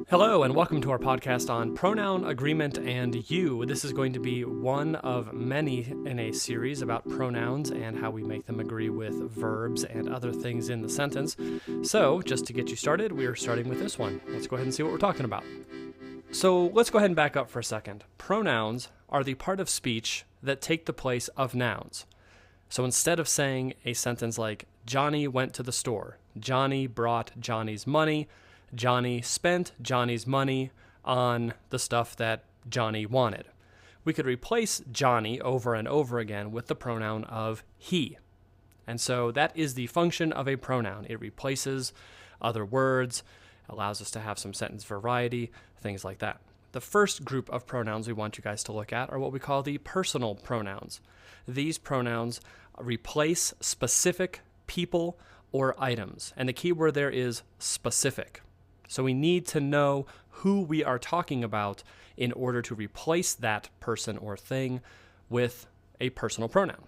Hello, and welcome to our podcast on pronoun, agreement, and you. This is going to be one of many in a series about pronouns and how we make them agree with verbs and other things in the sentence. So, just to get you started, we are starting with this one. Let's go ahead and see what we're talking about. So, let's go ahead and back up for a second. Pronouns are the part of speech that take the place of nouns. So, instead of saying a sentence like, Johnny went to the store, Johnny brought Johnny's money, Johnny spent Johnny's money on the stuff that Johnny wanted, we could replace Johnny over and over again with the pronoun of he. And so that is the function of a pronoun. It replaces other words, allows us to have some sentence variety, things like that. The first group of pronouns we want you guys to look at are what we call the personal pronouns. These pronouns replace specific people or items, and the key word there is specific. So we need to know who we are talking about in order to replace that person or thing with a personal pronoun.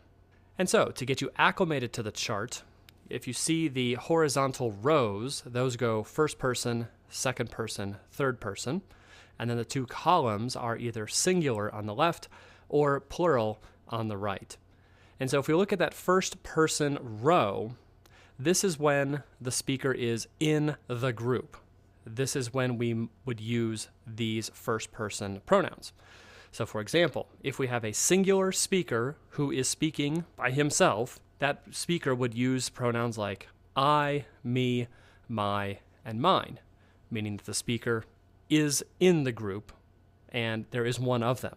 And so, to get you acclimated to the chart, if you see the horizontal rows, those go first person, second person, third person, and then the two columns are either singular on the left or plural on the right. And so if we look at that first person row, this is when the speaker is in the group. This is when we would use these first-person pronouns. So, for example, if we have a singular speaker who is speaking by himself, that speaker would use pronouns like I, me, my, and mine, meaning that the speaker is in the group and there is one of them.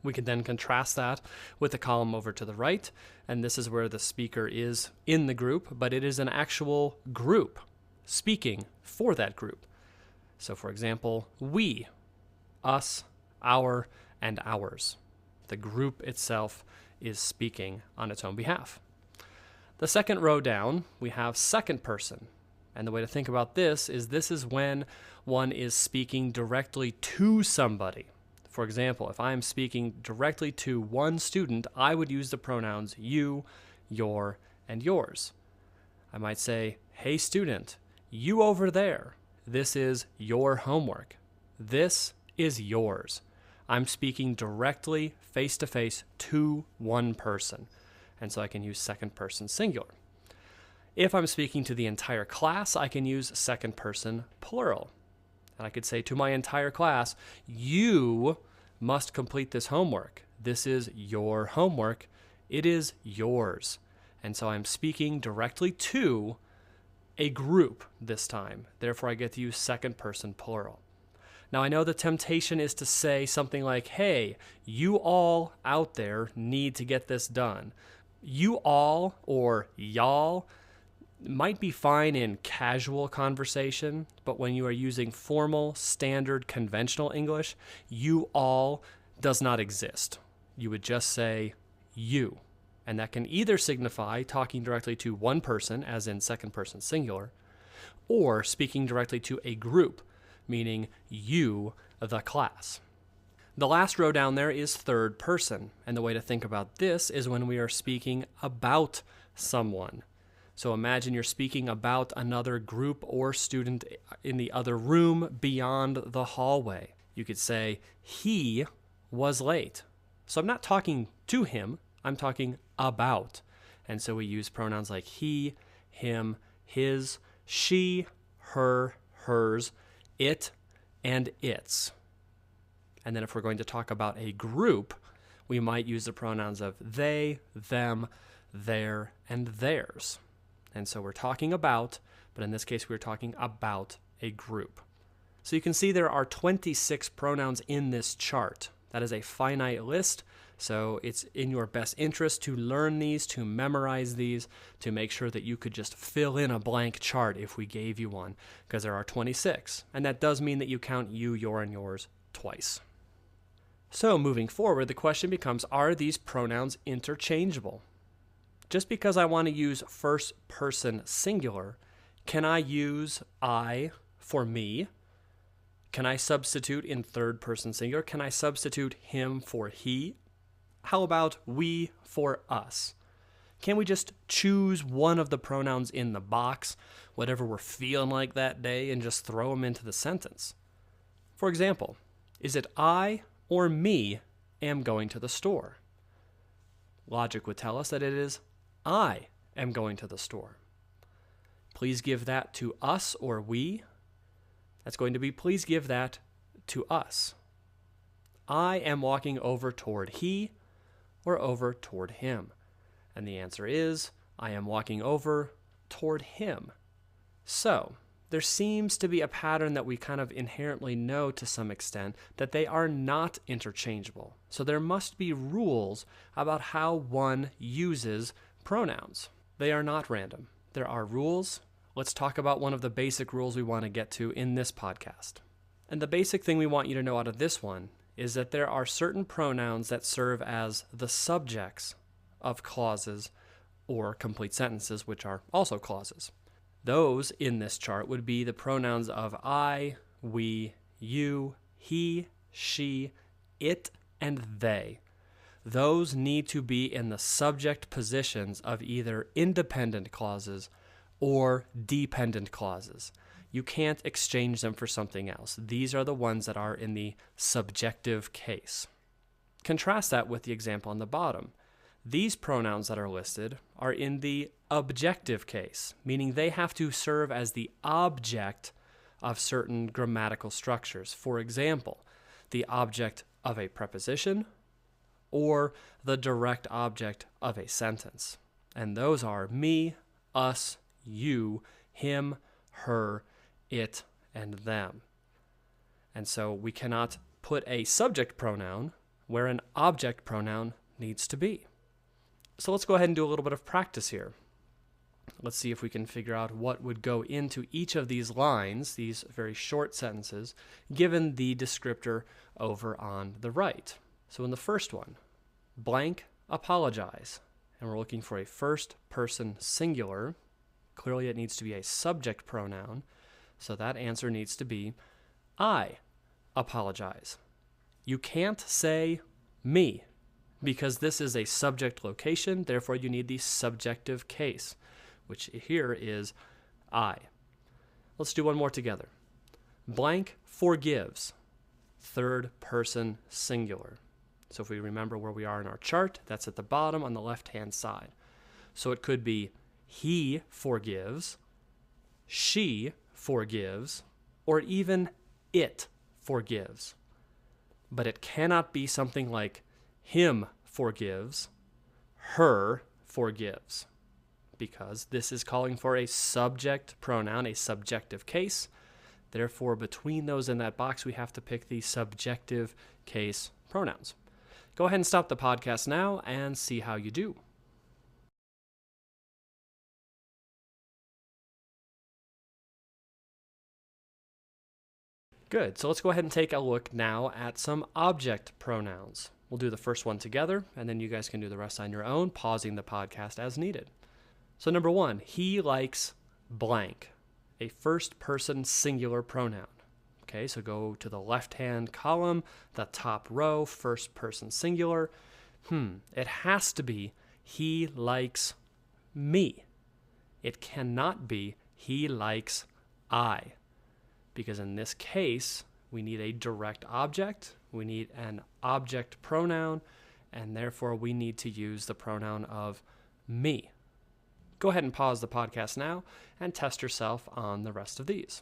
We can then contrast that with the column over to the right, and this is where the speaker is in the group, but it is an actual group speaking for that group. So, for example, we, us, our, and ours. The group itself is speaking on its own behalf. The second row down, we have second person. And the way to think about this is when one is speaking directly to somebody. For example, if I am speaking directly to one student, I would use the pronouns you, your, and yours. I might say, hey student, you over there. This is your homework. This is yours. I'm speaking directly, face-to-face, to one person. And so I can use second person singular. If I'm speaking to the entire class, I can use second person plural. And I could say to my entire class, you must complete this homework. This is your homework. It is yours. And so I'm speaking directly to a group this time. Therefore, I get to use second person plural. Now, I know the temptation is to say something like, hey, you all out there need to get this done. You all or y'all might be fine in casual conversation, but when you are using formal, standard, conventional English, you all does not exist. You would just say you. And that can either signify talking directly to one person, as in second person singular, or speaking directly to a group, meaning you, the class. The last row down there is third person, and the way to think about this is when we are speaking about someone. So imagine you're speaking about another group or student in the other room beyond the hallway. You could say, he was late. So I'm not talking to him, I'm talking about. And so we use pronouns like he, him, his, she, her, hers, it, and its. And then if we're going to talk about a group, we might use the pronouns of they, them, their, and theirs. And so we're talking about, but in this case we're talking about a group. So you can see there are 26 pronouns in this chart. That is a finite list, so it's in your best interest to learn these, to memorize these, to make sure that you could just fill in a blank chart if we gave you one, because there are 26. And that does mean that you count you, your, and yours twice. So moving forward, the question becomes, are these pronouns interchangeable? Just because I want to use first person singular, can I use I for me? Can I substitute in third person singular? Can I substitute him for he? How about we for us? Can we just choose one of the pronouns in the box, whatever we're feeling like that day, and just throw them into the sentence? For example, is it I or me am going to the store? Logic would tell us that it is I am going to the store. Please give that to us or we. That's going to be please give that to us. I am walking over toward he or over toward him. And the answer is I am walking over toward him. So, there seems to be a pattern that we kind of inherently know to some extent that they are not interchangeable. So there must be rules about how one uses pronouns. They are not random. There are rules. Let's talk about one of the basic rules we want to get to in this podcast. And the basic thing we want you to know out of this one is that there are certain pronouns that serve as the subjects of clauses or complete sentences, which are also clauses. Those in this chart would be the pronouns of I, we, you, he, she, it, and they. Those need to be in the subject positions of either independent clauses or dependent clauses. You can't exchange them for something else. These are the ones that are in the subjective case. Contrast that with the example on the bottom. These pronouns that are listed are in the objective case, meaning they have to serve as the object of certain grammatical structures. For example, the object of a preposition or the direct object of a sentence. And those are me, us, you, him, her, it, and them. And so we cannot put a subject pronoun where an object pronoun needs to be. So let's go ahead and do a little bit of practice here. Let's see if we can figure out what would go into each of these lines, these very short sentences, given the descriptor over on the right. So in the first one, blank apologize. And we're looking for a first person singular. Clearly it needs to be a subject pronoun. So that answer needs to be I apologize. You can't say me, because this is a subject location, therefore you need the subjective case, which here is I. Let's do one more together. Blank forgives, third person singular. So if we remember where we are in our chart, that's at the bottom on the left-hand side. So it could be he forgives, she forgives, or even it forgives. But it cannot be something like him forgives, her forgives, because this is calling for a subject pronoun, a subjective case. Therefore, between those in that box, we have to pick the subjective case pronouns. Go ahead and stop the podcast now and see how you do. Good, so let's go ahead and take a look now at some object pronouns. We'll do the first one together, and then you guys can do the rest on your own, pausing the podcast as needed. So number one, he likes blank, a first person singular pronoun. Okay, so go to the left-hand column, the top row, first person singular. It has to be he likes me. It cannot be he likes I, because in this case, we need a direct object, we need an object pronoun, and therefore we need to use the pronoun of me. Go ahead and pause the podcast now and test yourself on the rest of these.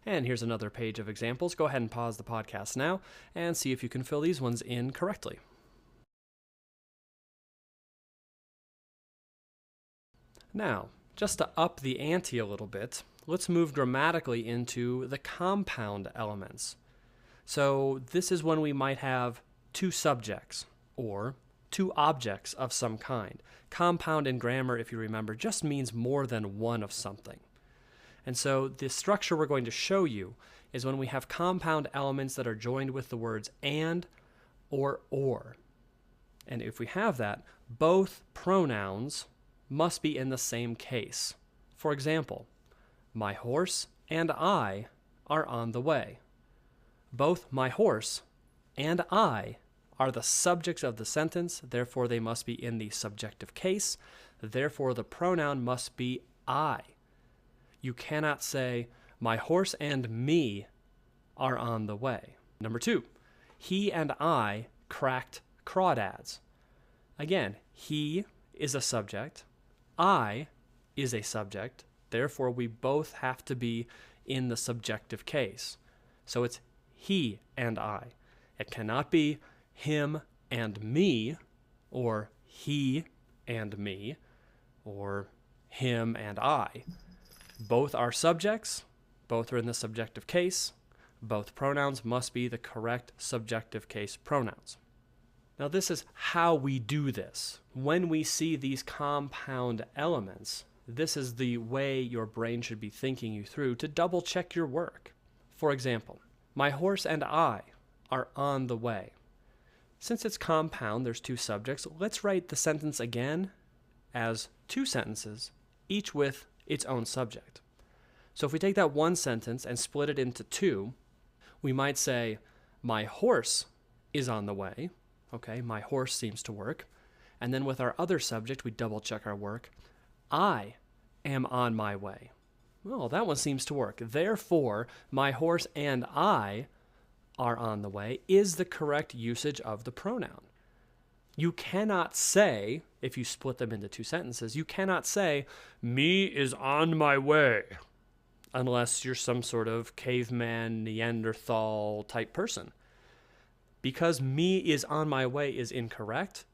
And here's another page of examples. Go ahead and pause the podcast now and see if you can fill these ones in correctly. Now, just to up the ante a little bit, let's move grammatically into the compound elements. So this is when we might have two subjects or two objects of some kind. Compound in grammar, if you remember, just means more than one of something. And so the structure we're going to show you is when we have compound elements that are joined with the words and or. And if we have that, both pronouns must be in the same case. For example, my horse and I are on the way. Both my horse and I are the subjects of the sentence, therefore they must be in the subjective case, therefore the pronoun must be I. You cannot say, my horse and me are on the way. Number 2, he and I cracked crawdads. Again, he is a subject. I is a subject. Therefore, we both have to be in the subjective case. So it's he and I. It cannot be him and me, or he and me, or him and I. Both are subjects. Both are in the subjective case. Both pronouns must be the correct subjective case pronouns. Now, this is how we do this. When we see these compound elements, this is the way your brain should be thinking you through to double check your work. For example, my horse and I are on the way. Since it's compound, there's 2 subjects, let's write the sentence again as 2 sentences, each with its own subject. So if we take that one sentence and split it into 2, we might say, my horse is on the way. Okay, my horse seems to work. And then with our other subject, we double check our work. I am on my way. Well, that one seems to work. Therefore, my horse and I are on the way is the correct usage of the pronoun. You cannot say, if you split them into 2 sentences, you cannot say, me is on my way, unless you're some sort of caveman, Neanderthal type person. Because me is on my way is incorrect,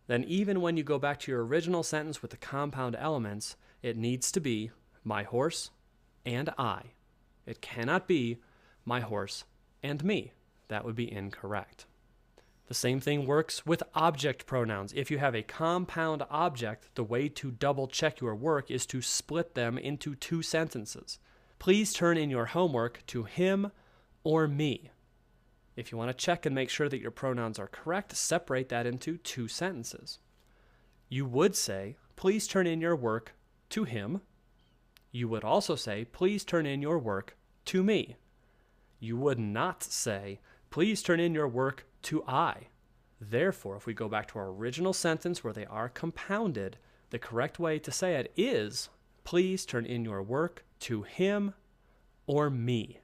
then even when you go back to your original sentence with the compound elements, it needs to be my horse and I. It cannot be my horse and me. That would be incorrect. The same thing works with object pronouns. If you have a compound object, the way to double check your work is to split them into 2 sentences. Please turn in your homework to him or me. If you want to check and make sure that your pronouns are correct, separate that into 2 sentences. You would say, please turn in your work to him. You would also say, please turn in your work to me. You would not say, please turn in your work to I. Therefore, if we go back to our original sentence where they are compounded, the correct way to say it is, please turn in your work to him or me.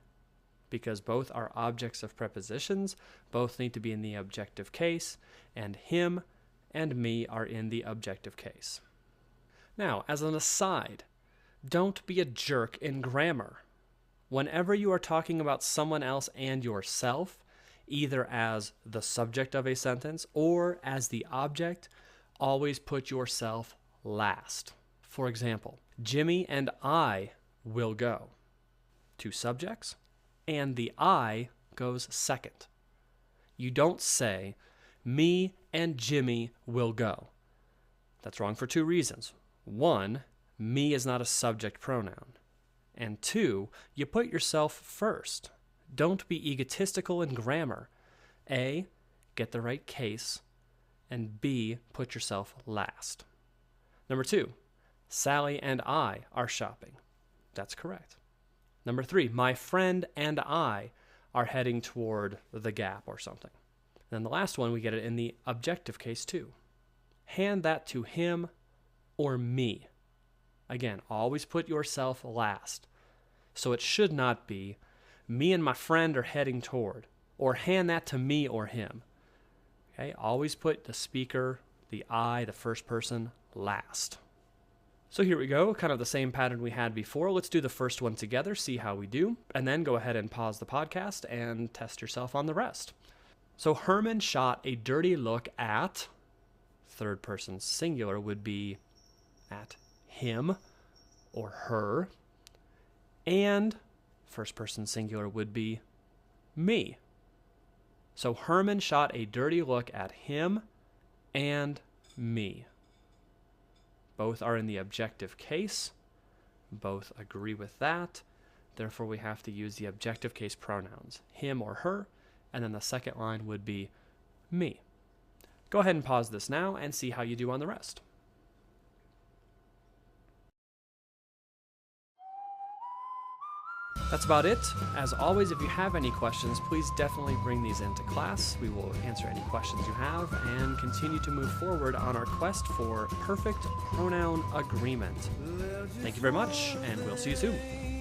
Because both are objects of prepositions, both need to be in the objective case, and him and me are in the objective case. Now, as an aside, don't be a jerk in grammar. Whenever you are talking about someone else and yourself, either as the subject of a sentence or as the object, always put yourself last. For example, Jimmy and I will go. 2 subjects, and the I goes second. You don't say, me and Jimmy will go. That's wrong for 2 reasons. 1, me is not a subject pronoun. And 2, you put yourself first. Don't be egotistical in grammar. A, get the right case, and B, put yourself last. Number 2, Sally and I are shopping. That's correct. Number 3, my friend and I are heading toward the Gap or something. Then the last one, we get it in the objective case too. Hand that to him or me. Again, always put yourself last. So it should not be, me and my friend are heading toward, or hand that to me or him. Okay, always put the speaker, the I, the first person, last. So here we go, kind of the same pattern we had before. Let's do the first one together, see how we do, and then go ahead and pause the podcast and test yourself on the rest. So Herman shot a dirty look at, third person singular would be at him or her, and first person singular would be me. So Herman shot a dirty look at him and me. Both are in the objective case. Both agree with that. Therefore, we have to use the objective case pronouns, him or her, and then the second line would be me. Go ahead and pause this now and see how you do on the rest. That's about it. As always, if you have any questions, please definitely bring these into class. We will answer any questions you have and continue to move forward on our quest for perfect pronoun agreement. Thank you very much, and we'll see you soon.